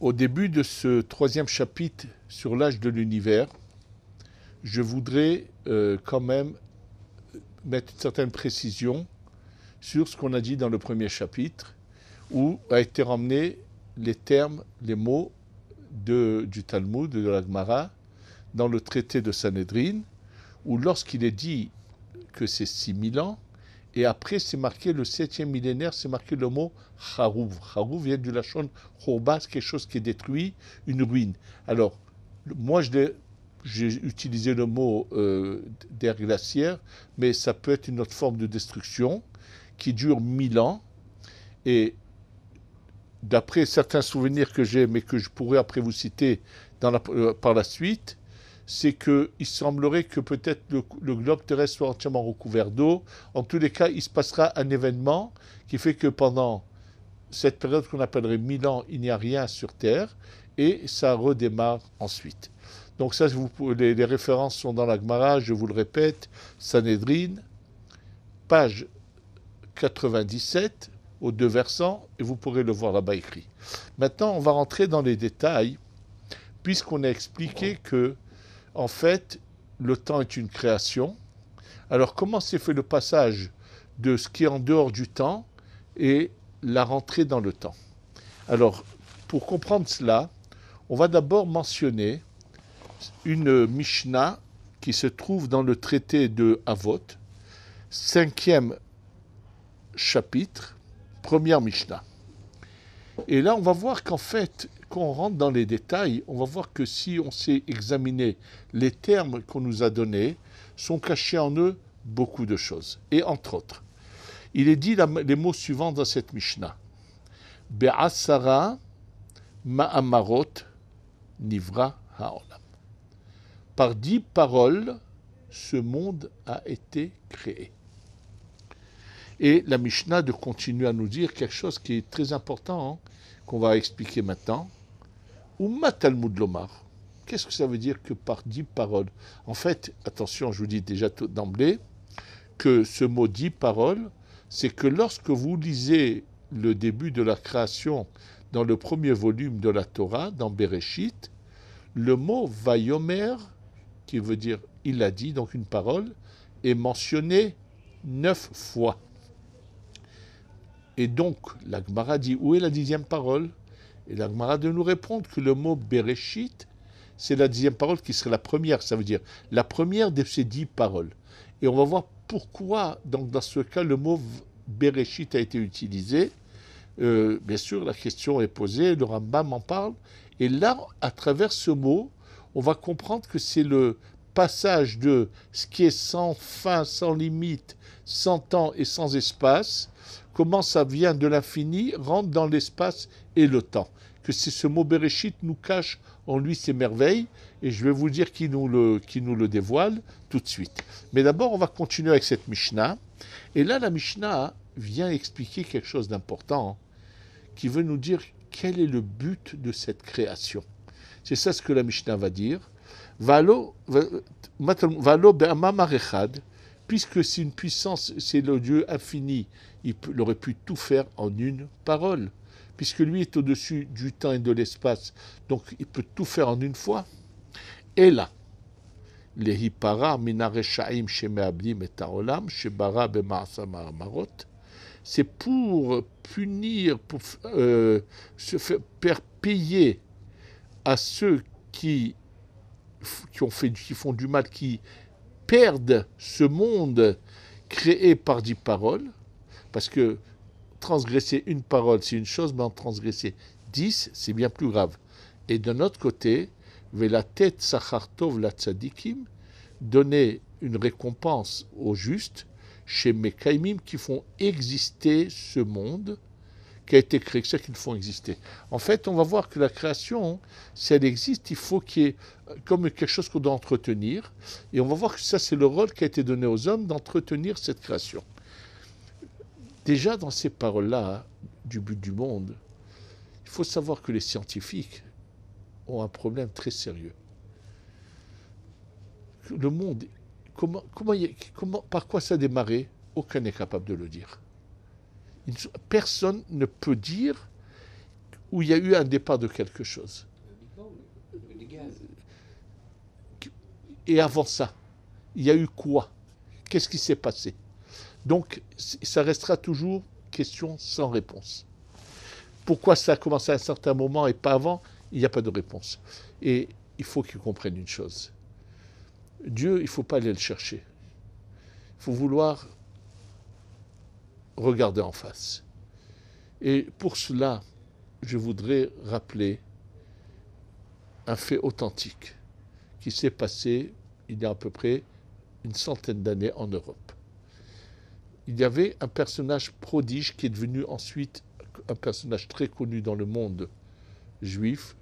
Au début de ce troisième chapitre sur l'âge de l'univers, je voudrais quand même mettre une certaine précision sur ce qu'on a dit dans le premier chapitre, où a été ramené les termes, les mots du Talmud, de la Gemara, dans le traité de Sanhedrin, où lorsqu'il est dit que c'est 6000 ans, et après c'est marqué le 7e millénaire, c'est marqué le mot Charouv. Charouv vient du Lachon Chourba, c'est quelque chose qui est détruit, une ruine. Alors, moi j'ai utilisé le mot d'ère glaciaire, mais ça peut être une autre forme de destruction qui dure 1000 ans. Et d'après certains souvenirs que j'ai, mais que je pourrais après vous citer par la suite, c'est qu'il semblerait que peut-être le globe terrestre soit entièrement recouvert d'eau. En tous les cas, il se passera un événement qui fait que pendant cette période qu'on appellerait 1000 ans, il n'y a rien sur Terre, et ça redémarre ensuite. Donc ça, les références sont dans la Gemara, je vous le répète, Sanhedrin, page 97, aux deux versants, et vous pourrez le voir là-bas écrit. Maintenant, on va rentrer dans les détails, puisqu'on a expliqué que, en fait, le temps est une création. Alors, comment s'est fait le passage de ce qui est en dehors du temps et la rentrée dans le temps? Alors, pour comprendre cela, on va d'abord mentionner une Mishnah qui se trouve dans le traité de Avot, 5e chapitre, première Mishnah. Et là, on va voir qu'en fait, quand on rentre dans les détails, on va voir que si on sait examiner les termes qu'on nous a donnés, sont cachés en eux beaucoup de choses. Et entre autres, il est dit les mots suivants dans cette Mishnah. Be'asara ma'amarot nivra ha'olam. Par 10 paroles, ce monde a été créé. Et la Mishnah de continuer à nous dire quelque chose qui est très important, qu'on va expliquer maintenant. Umma Talmud Lomar. Qu'est-ce que ça veut dire que par 10 paroles? En fait, attention, je vous dis déjà d'emblée, que ce mot 10 paroles, c'est que lorsque vous lisez le début de la création dans le premier volume de la Torah, dans Bereshit, le mot Vayomer, qui veut dire il a dit, donc une parole, est mentionné 9 fois. Et donc, la Gemara dit, où est la 10e parole? Et la Gemara de nous répondre que le mot Bereshit, c'est la 10e parole qui serait la première, ça veut dire la première de ces 10 paroles. Et on va voir pourquoi, donc, dans ce cas, le mot Bereshit a été utilisé. Bien sûr, la question est posée, le Rambam en parle. Et là, à travers ce mot, on va comprendre que c'est le passage de ce qui est sans fin, sans limite, sans temps et sans espace, comment ça vient de l'infini, rentre dans l'espace et le temps. Que c'est ce mot Bereshit nous cache en lui ces merveilles, et je vais vous dire qui nous le dévoile tout de suite. Mais d'abord, on va continuer avec cette Mishnah. Et là, la Mishnah vient expliquer quelque chose d'important, qui veut nous dire quel est le but de cette création. C'est ça ce que la Mishnah va dire. Valo be'amam arechad, puisque c'est une puissance, c'est le Dieu infini, il aurait pu tout faire en une parole, puisque lui est au-dessus du temps et de l'espace, donc il peut tout faire en une fois. Et là, lehipara minareshaim shemeablim et haolam shebara b'ma'asa ma'amarot, c'est pour punir, pour se faire payer à ceux qui font du mal, qui perdent ce monde créé par 10 paroles, parce que transgresser une parole, c'est une chose, mais en transgresser 10, c'est bien plus grave. Et d'un autre côté, velatet sachartov la tzadikim, donner une récompense aux justes, chez Mekaimim, qui font exister ce monde qui a été créé, ceux qui le font exister. En fait, on va voir que la création, si elle existe, il faut qu'il y ait comme quelque chose qu'on doit entretenir. Et on va voir que ça, c'est le rôle qui a été donné aux hommes d'entretenir cette création. Déjà, dans ces paroles-là, du but du monde, il faut savoir que les scientifiques ont un problème très sérieux. Le monde, par quoi ça a démarré? Aucun n'est capable de le dire. Personne ne peut dire où il y a eu un départ de quelque chose. Les gaz. Et avant ça, il y a eu quoi? Qu'est-ce qui s'est passé? Donc, ça restera toujours question sans réponse. Pourquoi ça a commencé à un certain moment et pas avant? Il n'y a pas de réponse. Et il faut qu'ils comprennent une chose. Dieu, il ne faut pas aller le chercher. Il faut vouloir regarder en face. Et pour cela, je voudrais rappeler un fait authentique qui s'est passé il y a à peu près une centaine d'années en Europe. Il y avait un personnage prodige qui est devenu ensuite un personnage très connu dans le monde juif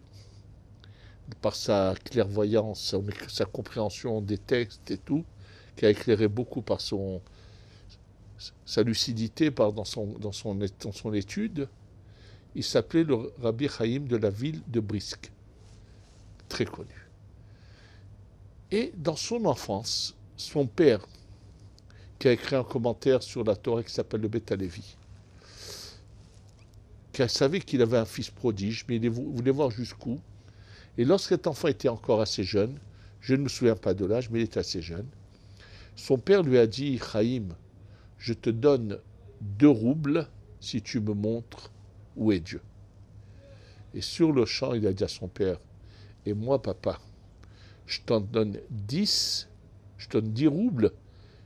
par sa clairvoyance, sa compréhension des textes et tout, qui a éclairé beaucoup par sa lucidité dans son étude. Il s'appelait le Rabbi Chaim de la ville de Brisk, très connu. Et dans son enfance, son père, qui a écrit un commentaire sur la Torah qui s'appelle le Beth Halevi, qui savait qu'il avait un fils prodige, mais il voulait voir jusqu'où. Et lorsque cet enfant était encore assez jeune, je ne me souviens pas de l'âge, mais il était assez jeune, son père lui a dit, Chaim, je te donne 2 roubles si tu me montres où est Dieu. Et sur le champ, il a dit à son père, et moi, papa, je t'en donne 10, je te donne 10 roubles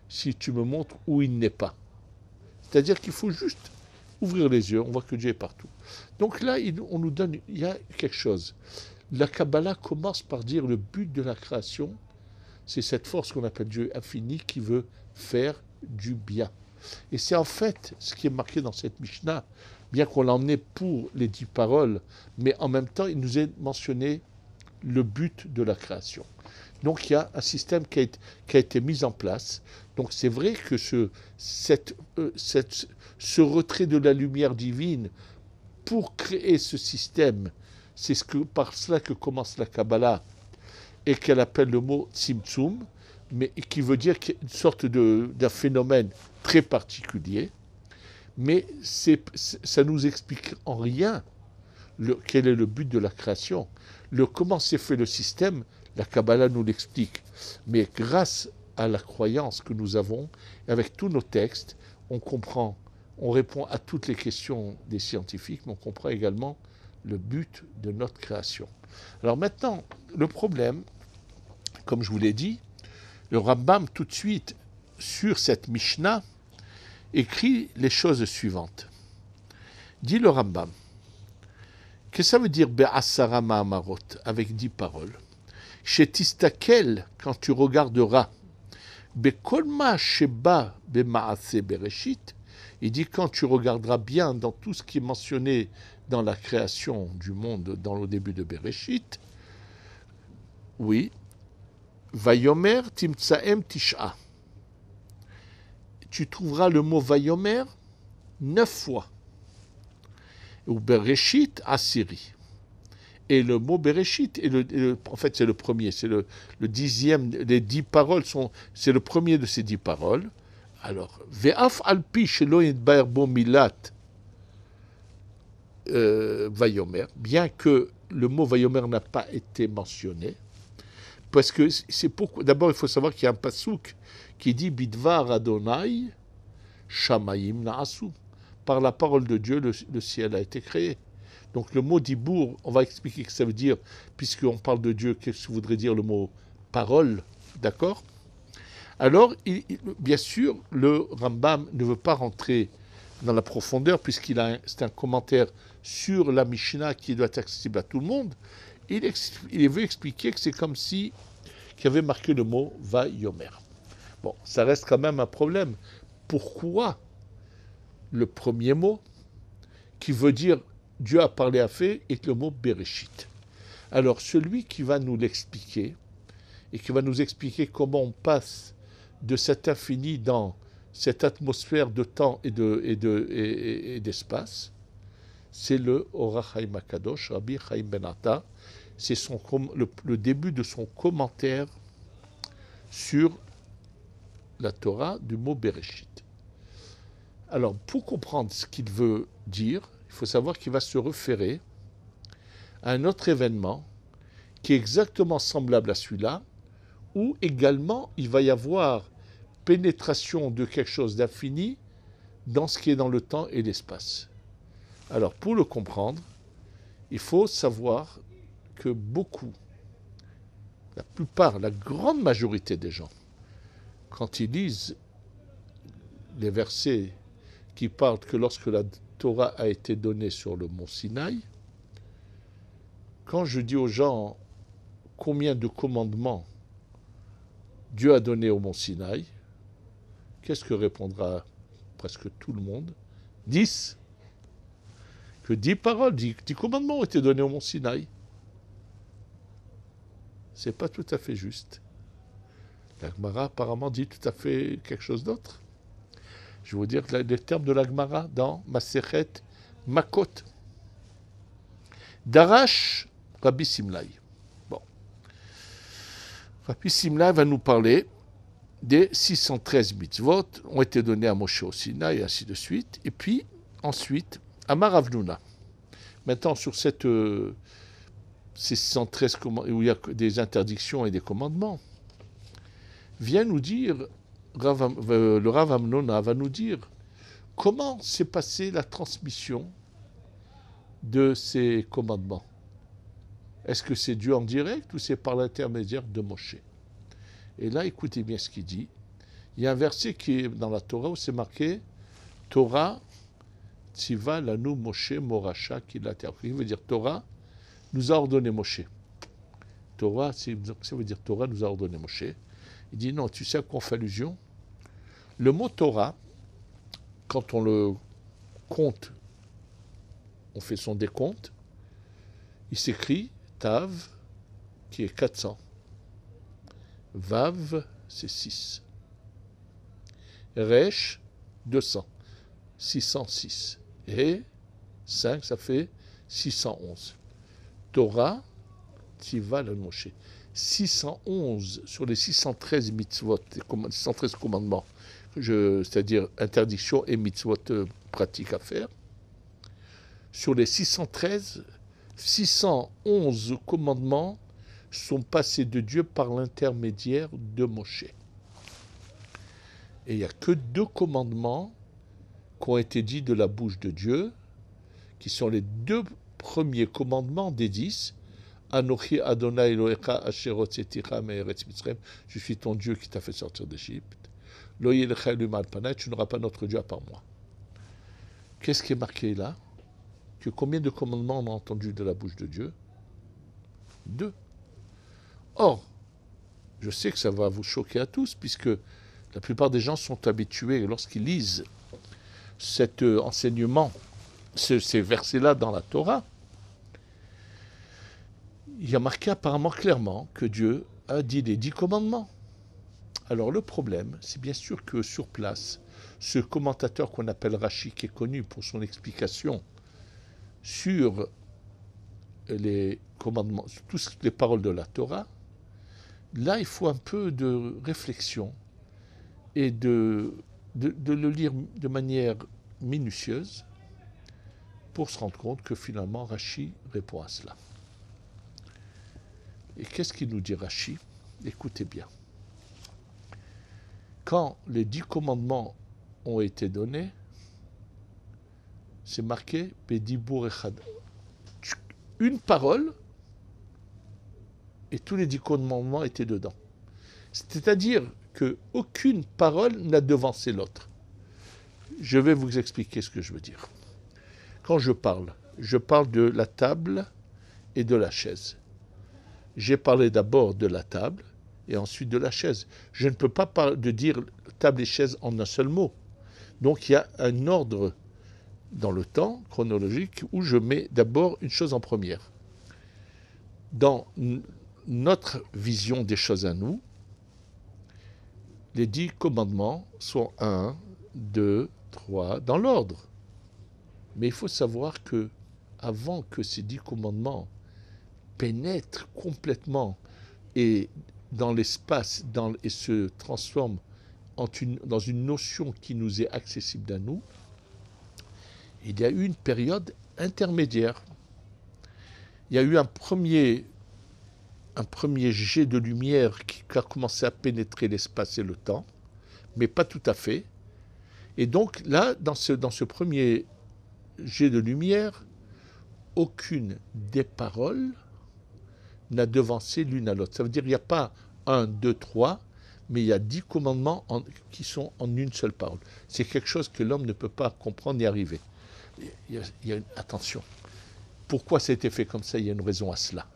si tu me montres où il n'est pas. C'est-à-dire qu'il faut juste ouvrir les yeux, on voit que Dieu est partout. Donc là, on nous donne, il y a quelque chose. La Kabbalah commence par dire le but de la création, c'est cette force qu'on appelle Dieu infini qui veut faire du bien. Et c'est en fait ce qui est marqué dans cette Mishnah, bien qu'on l'a emmené pour les 10 paroles, mais en même temps, il nous est mentionné le but de la création. Donc il y a un système qui a été mis en place. Donc c'est vrai que ce retrait de la lumière divine pour créer ce système, c'est par cela que commence la Kabbalah et qu'elle appelle le mot Tzimtzum, mais qui veut dire une sorte d'un phénomène très particulier. Mais ça nous explique en rien quel est le but de la création. Comment s'est fait le système, la Kabbalah nous l'explique. Mais grâce à la croyance que nous avons, avec tous nos textes, on comprend, on répond à toutes les questions des scientifiques, mais on comprend également le but de notre création. Alors maintenant, le problème, comme je vous l'ai dit, le Rambam tout de suite, sur cette Mishnah, écrit les choses suivantes. Dit le Rambam, que ça veut dire Be'asara ma'amarot, avec 10 paroles. Chez Tistakel, quand tu regarderas, Be'kolma sheba be'ma'ase bereshit, il dit quand tu regarderas bien dans tout ce qui est mentionné dans la création du monde, dans le début de Bereshit, oui, Vayomer timtsaem tisha. Tu trouveras le mot Vayomer 9 fois. Ou Bereshit Asiri. Et le mot Bereshit, en fait c'est le premier, c'est le 10e, les 10 paroles c'est le premier de ces 10 paroles. Alors, Ve'af alpi shelo yidbar bo milat Vayomer, bien que le mot Vayomer n'a pas été mentionné, parce que c'est pourquoi. D'abord, il faut savoir qu'il y a un pasouk qui dit Bidvar Adonai Shamayim Naasu. Par la parole de Dieu, le ciel a été créé. Donc le mot dibour, on va expliquer ce que ça veut dire, puisqu'on parle de Dieu, qu'est-ce que voudrait dire le mot parole, d'accord? Alors, bien sûr, le Rambam ne veut pas rentrer dans la profondeur, c'est un commentaire sur la Mishnah qui doit être accessible à tout le monde. Il veut expliquer que c'est comme si qu'il y avait marqué le mot Vayomer. Bon, ça reste quand même un problème. Pourquoi le premier mot, qui veut dire Dieu a parlé à fait, est le mot Bereshit? Alors, celui qui va nous l'expliquer, et qui va nous expliquer comment on passe de cet infini dans cette atmosphère de temps et d'espace, c'est le Orach Chaim HaKadosh, Rabbi Chaim Ben Atta. C'est le début de son commentaire sur la Torah du mot Bereshit. Alors, pour comprendre ce qu'il veut dire, il faut savoir qu'il va se référer à un autre événement qui est exactement semblable à celui-là, où également il va y avoir pénétration de quelque chose d'infini dans ce qui est dans le temps et l'espace. Alors pour le comprendre, il faut savoir que beaucoup, la plupart, la grande majorité des gens, quand ils lisent les versets qui parlent que lorsque la Torah a été donnée sur le mont Sinaï, quand je dis aux gens combien de commandements Dieu a donné au mont Sinaï, qu'est-ce que répondra presque tout le monde? 10. Que 10 paroles, 10 commandements ont été donnés au mont Sinaï. C'est pas tout à fait juste. La Gemara apparemment dit tout à fait quelque chose d'autre. Je vais vous dire les termes de la Gemara dans Masechet Makot. Darash Rabbi Simlai. Bon. Rabbi Simlai va nous parler des 613 mitzvot ont été donnés à Moshe au Sinaï et ainsi de suite. Et puis, ensuite, Amar Avnuna. Maintenant, sur ces 613 où il y a des interdictions et des commandements, vient nous dire, le Rav Amnona va nous dire comment s'est passée la transmission de ces commandements. Est-ce que c'est Dieu en direct ou c'est par l'intermédiaire de Moshe? Et là, écoutez bien ce qu'il dit. Il y a un verset qui est dans la Torah où c'est marqué Torah Tziva lanu Moshe Moracha Kilater. Il veut dire Torah nous a ordonné Moshe. Torah, ça veut dire Torah nous a ordonné Moshe. Il dit non, tu sais à quoi on fait allusion? Le mot Torah, quand on le compte, on fait son décompte, il s'écrit Tav, qui est 400. Vav, c'est 6. Resh, 200. 606. Et 5, ça fait 611. Torah, Tziva le Moshe. 611 sur les 613 mitzvot, 613 commandements, c'est-à-dire interdiction et mitzvot pratiques à faire. Sur les 613, 611 commandements sont passés de Dieu par l'intermédiaire de Moshe. Et il n'y a que 2 commandements qui ont été dits de la bouche de Dieu, qui sont les 2 premiers commandements des 10. Anochi Adonai Elohecha asher hotzeticha me'eretz Mitzrayim. Je suis ton Dieu qui t'a fait sortir d'Égypte. Lo yelecha elum al panai, tu n'auras pas notre Dieu à part moi. Qu'est-ce qui est marqué là? Que combien de commandements on a entendu de la bouche de Dieu? 2. Or, je sais que ça va vous choquer à tous, puisque la plupart des gens sont habitués, lorsqu'ils lisent cet enseignement, ces versets-là dans la Torah, il y a marqué apparemment clairement que Dieu a dit les 10 commandements. Alors le problème, c'est bien sûr que sur place, ce commentateur qu'on appelle Rashi, qui est connu pour son explication sur les commandements, sur toutes les paroles de la Torah, là il faut un peu de réflexion et de le lire de manière minutieuse pour se rendre compte que finalement Rashi répond à cela. Et qu'est-ce qu'il nous dit Rashi? Écoutez bien. Quand les 10 commandements ont été donnés, c'est marqué Bedibur Echad. Une parole et tous les 10 commandements étaient dedans. C'est-à-dire qu'aucune parole n'a devancé l'autre. Je vais vous expliquer ce que je veux dire. Quand je parle de la table et de la chaise. J'ai parlé d'abord de la table et ensuite de la chaise. Je ne peux pas dire table et chaise en un seul mot. Donc il y a un ordre dans le temps chronologique où je mets d'abord une chose en première. Dans notre vision des choses à nous, les 10 commandements sont 1, 2, 3, dans l'ordre. Mais il faut savoir que avant que ces 10 commandements pénètrent complètement et dans l'espace et se transforment dans une notion qui nous est accessible à nous, il y a eu une période intermédiaire. il y a eu un premier jet de lumière qui a commencé à pénétrer l'espace et le temps, mais pas tout à fait. Et donc là, dans ce premier jet de lumière, aucune des paroles n'a devancé l'une à l'autre. Ça veut dire qu'il n'y a pas 1, 2, 3, mais il y a 10 commandements qui sont en une seule parole. C'est quelque chose que l'homme ne peut pas comprendre ni arriver. Attention, pourquoi ça a été fait comme ça? Il y a une raison à cela.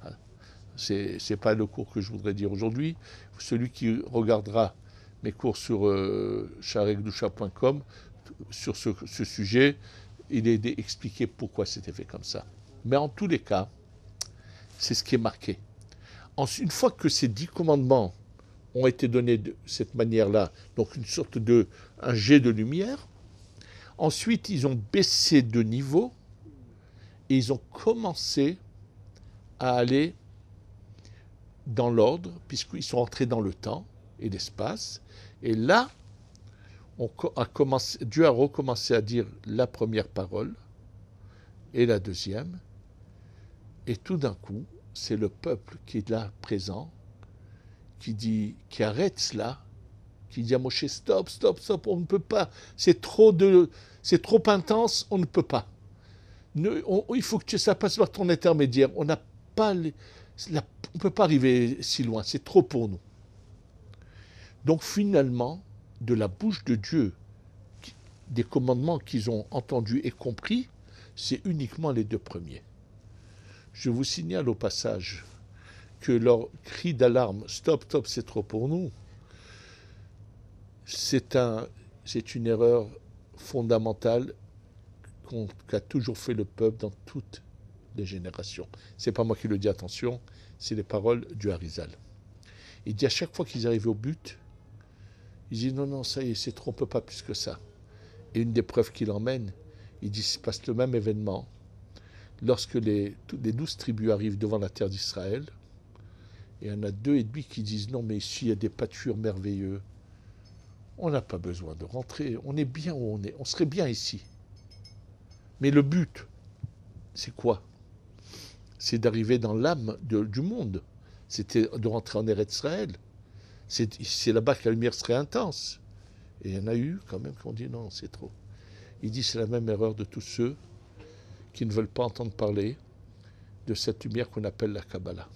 Ce n'est pas le cours que je voudrais dire aujourd'hui. Celui qui regardera mes cours sur sharegdusha.com sur ce sujet, il est expliqué pourquoi c'était fait comme ça. Mais en tous les cas, c'est ce qui est marqué. Une fois que ces 10 commandements ont été donnés de cette manière-là, donc une sorte un jet de lumière, ensuite ils ont baissé de niveau et ils ont commencé à aller dans l'ordre, puisqu'ils sont entrés dans le temps et l'espace. Et là, Dieu a recommencé à dire la première parole et la deuxième. Et tout d'un coup, c'est le peuple qui est là présent, qui arrête cela, qui dit à Moshe, stop, on ne peut pas, c'est trop intense, on ne peut pas. Il faut que ça passe par ton intermédiaire. On n'a pas on ne peut pas arriver si loin, c'est trop pour nous. Donc finalement, de la bouche de Dieu, des commandements qu'ils ont entendus et compris, c'est uniquement les 2 premiers. Je vous signale au passage que leur cri d'alarme « Stop, c'est trop pour nous », c'est une erreur fondamentale qu'a toujours fait le peuple dans toutes les générations. Ce n'est pas moi qui le dis, attention, c'est les paroles du Harizal. Il dit à chaque fois qu'ils arrivaient au but, il dit non, ça y est, c'est trop, on ne peut pas plus que ça. Et une des preuves qu'il emmène, il dit, il se passe le même événement lorsque les 12 tribus arrivent devant la terre d'Israël, et il y en a 2,5 qui disent non, mais ici il y a des pâtures merveilleux, on n'a pas besoin de rentrer, on est bien où on est, on serait bien ici. Mais le but, c'est quoi? C'est d'arriver dans l'âme du monde. C'était de rentrer en Eretz Israël. C'est là-bas que la lumière serait intense. Et il y en a eu quand même qui ont dit non, c'est trop. Il dit c'est la même erreur de tous ceux qui ne veulent pas entendre parler de cette lumière qu'on appelle la Kabbalah.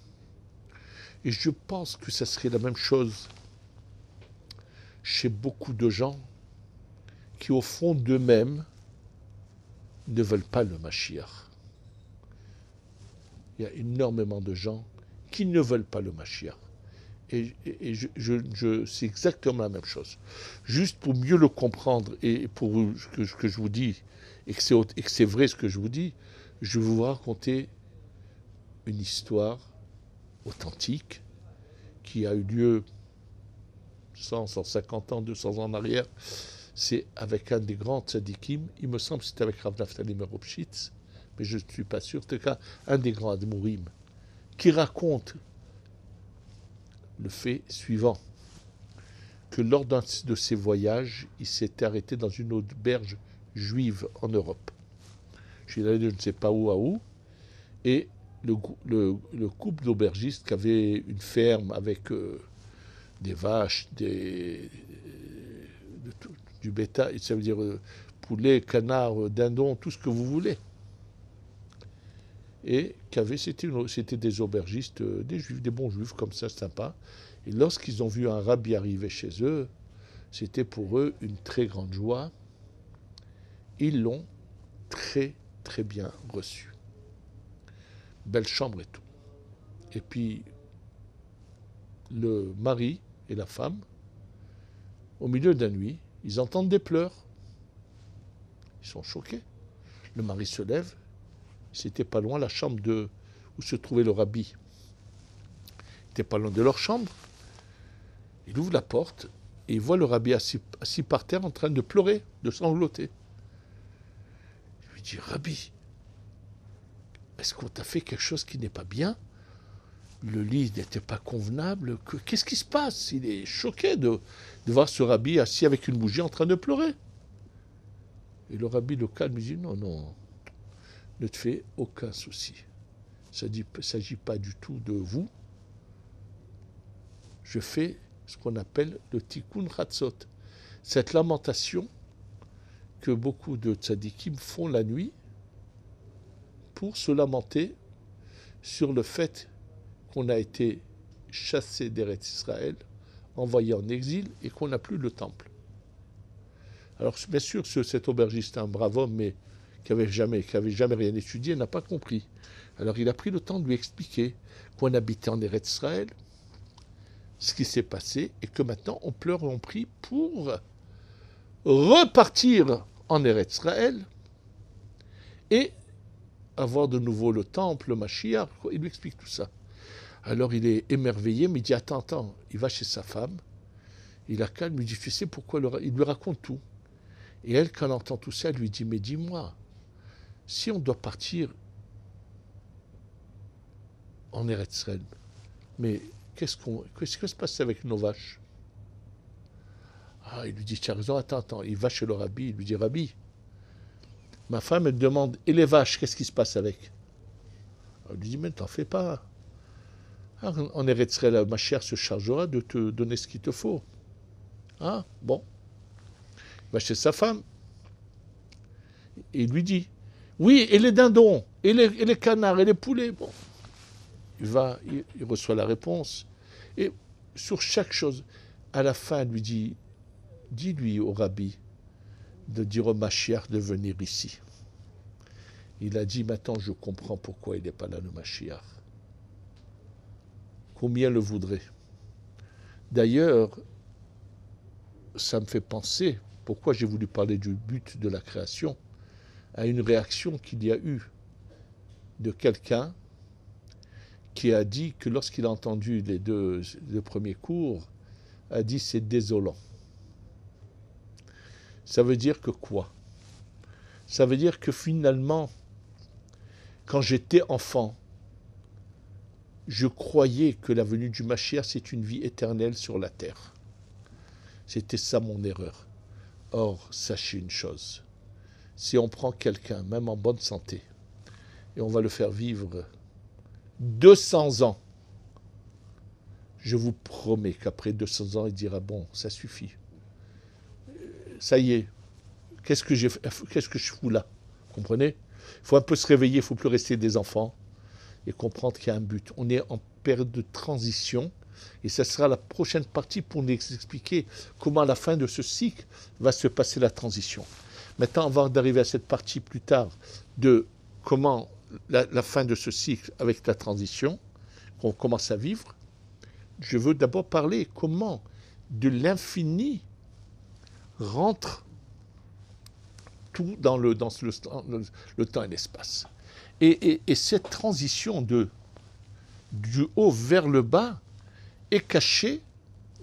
Et je pense que ça serait la même chose chez beaucoup de gens qui, au fond d'eux-mêmes, ne veulent pas le Mashiach. Il y a énormément de gens qui ne veulent pas le Mashiach. Et c'est exactement la même chose. Juste pour mieux le comprendre et pour que je vous dis, et que c'est vrai ce que je vous dis, je vais vous raconter une histoire authentique qui a eu lieu 100, 150 ans, 200 ans en arrière. C'est avec un des grands tzadikim, il me semble que c'était avec Rav Naftali Meropshitz, mais je ne suis pas sûr, en tout cas un des grands admourim, qui raconte le fait suivant, que lors d'un de ses voyages, il s'était arrêté dans une auberge juive en Europe. Je suis allé de je ne sais pas où à où, et le couple d'aubergistes qui avait une ferme avec des vaches, du bétail, ça veut dire poulet, canard, dindon, tout ce que vous voulez. Et c'était des aubergistes, des juifs, des bons juifs comme ça, sympas. Et lorsqu'ils ont vu un rabbi arriver chez eux, c'était pour eux une très grande joie. Ils l'ont très, très bien reçu. Belle chambre et tout. Et puis, le mari et la femme, au milieu de la nuit, ils entendent des pleurs. Ils sont choqués. Le mari se lève. C'était pas loin la chambre où se trouvait le rabbi. C'était pas loin de leur chambre. Il ouvre la porte et il voit le rabbi assis par terre en train de pleurer, de sangloter. Il lui dit, Rabbi, est-ce qu'on t'a fait quelque chose qui n'est pas bien? Le lit n'était pas convenable. Qu'est-ce qui se passe? Il est choqué de voir ce rabbi assis avec une bougie en train de pleurer. Et le rabbi le calme, il dit, non, ne te fais aucun souci. Il ne s'agit pas du tout de vous. Je fais ce qu'on appelle le tikkun chatzot. Cette lamentation que beaucoup de tzadikim font la nuit pour se lamenter sur le fait qu'on a été chassé d'Eretz Israël, envoyé en exil et qu'on n'a plus le temple. Alors bien sûr, cet aubergiste, un brave homme, mais qui n'avait jamais rien étudié, n'a pas compris. Alors il a pris le temps de lui expliquer qu'on habitait en Eretz Israël, ce qui s'est passé, et que maintenant on pleure et on prie pour repartir en Eretz Israël et avoir de nouveau le temple, le Mashiach. Il lui explique tout ça. Alors il est émerveillé, mais il dit attends, il va chez sa femme, il la calme, lui dit tu sais pourquoi, il lui raconte tout. Et elle, quand elle entend tout ça, elle lui dit mais dis-moi, si on doit partir en Eretz Israël, mais qu'est-ce qui se passe avec nos vaches? Ah, il lui dit tu as raison, attends, il va chez le rabbi, il lui dit rabbi, ma femme elle demande et les vaches, qu'est-ce qui se passe avec? Elle lui dit mais t'en fais pas. En Eretz Israël, ma chère se chargera de te donner ce qu'il te faut. Ah, bon. Il va chez sa femme. Et il lui dit, oui, et les dindons, et les canards, et les poulets. Bon. Il reçoit la réponse. Et sur chaque chose, à la fin, elle lui dit, dis-lui au rabbi de dire au Mashiach de venir ici. Il a dit, maintenant je comprends pourquoi il n'est pas là, le Mashiach. Combien le voudrait. D'ailleurs, ça me fait penser, pourquoi j'ai voulu parler du but de la création, à une réaction qu'il y a eu de quelqu'un qui a dit que lorsqu'il a entendu les deux premiers cours, a dit c'est désolant. Ça veut dire que quoi? Ça veut dire que finalement, quand j'étais enfant, je croyais que la venue du Mashiach, c'est une vie éternelle sur la terre. C'était ça mon erreur. Or, sachez une chose, si on prend quelqu'un, même en bonne santé, et on va le faire vivre 200 ans, je vous promets qu'après 200 ans, il dira, bon, ça suffit. Ça y est, qu'est-ce que je fous là? Comprenez? Il faut un peu se réveiller, il ne faut plus rester des enfants et comprendre qu'il y a un but. On est en période de transition et ça sera la prochaine partie pour nous expliquer comment à la fin de ce cycle va se passer la transition. Maintenant, avant d'arriver à cette partie plus tard de comment la fin de ce cycle avec la transition qu'on commence à vivre, je veux d'abord parler comment de l'infini rentre tout dans le temps et l'espace. Et cette transition du haut vers le bas est cachée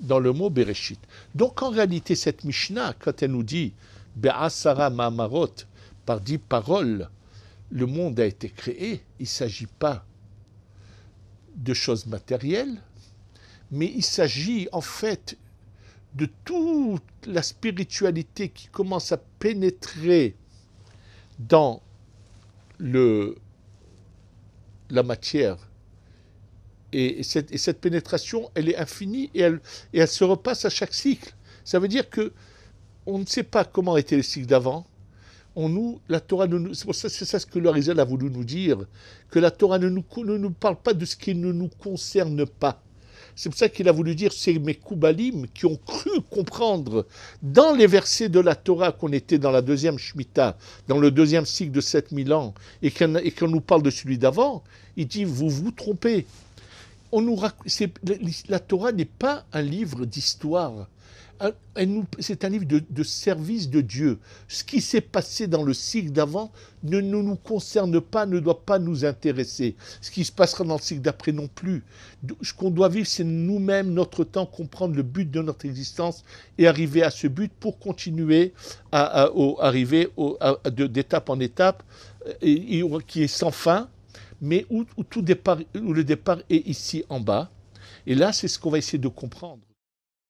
dans le mot Bereshit. Donc en réalité, cette Mishnah, quand elle nous dit Be'asara Ma'amarot, par 10 paroles, le monde a été créé, il ne s'agit pas de choses matérielles, mais il s'agit en fait de toute la spiritualité qui commence à pénétrer dans la matière. Et cette pénétration, elle est infinie et elle se repasse à chaque cycle. Ça veut dire que on ne sait pas comment étaient les cycles d'avant. La Torah, c'est ça ce que le Arizal a voulu nous dire, que la Torah ne nous parle pas de ce qui ne nous concerne pas. C'est pour ça qu'il a voulu dire, c'est mes Koubalim qui ont cru comprendre dans les versets de la Torah qu'on était dans la deuxième Shemitah, dans le deuxième cycle de 7000 ans, et qu'on nous parle de celui d'avant. Il dit, vous vous trompez. La Torah n'est pas un livre d'histoire. C'est un livre de service de Dieu. Ce qui s'est passé dans le cycle d'avant ne nous concerne pas, ne doit pas nous intéresser. Ce qui se passera dans le cycle d'après non plus. Ce qu'on doit vivre, c'est nous-mêmes, notre temps, comprendre le but de notre existence et arriver à ce but pour continuer à arriver d'étape en étape qui est sans fin, mais où le départ est ici en bas. Et là, c'est ce qu'on va essayer de comprendre.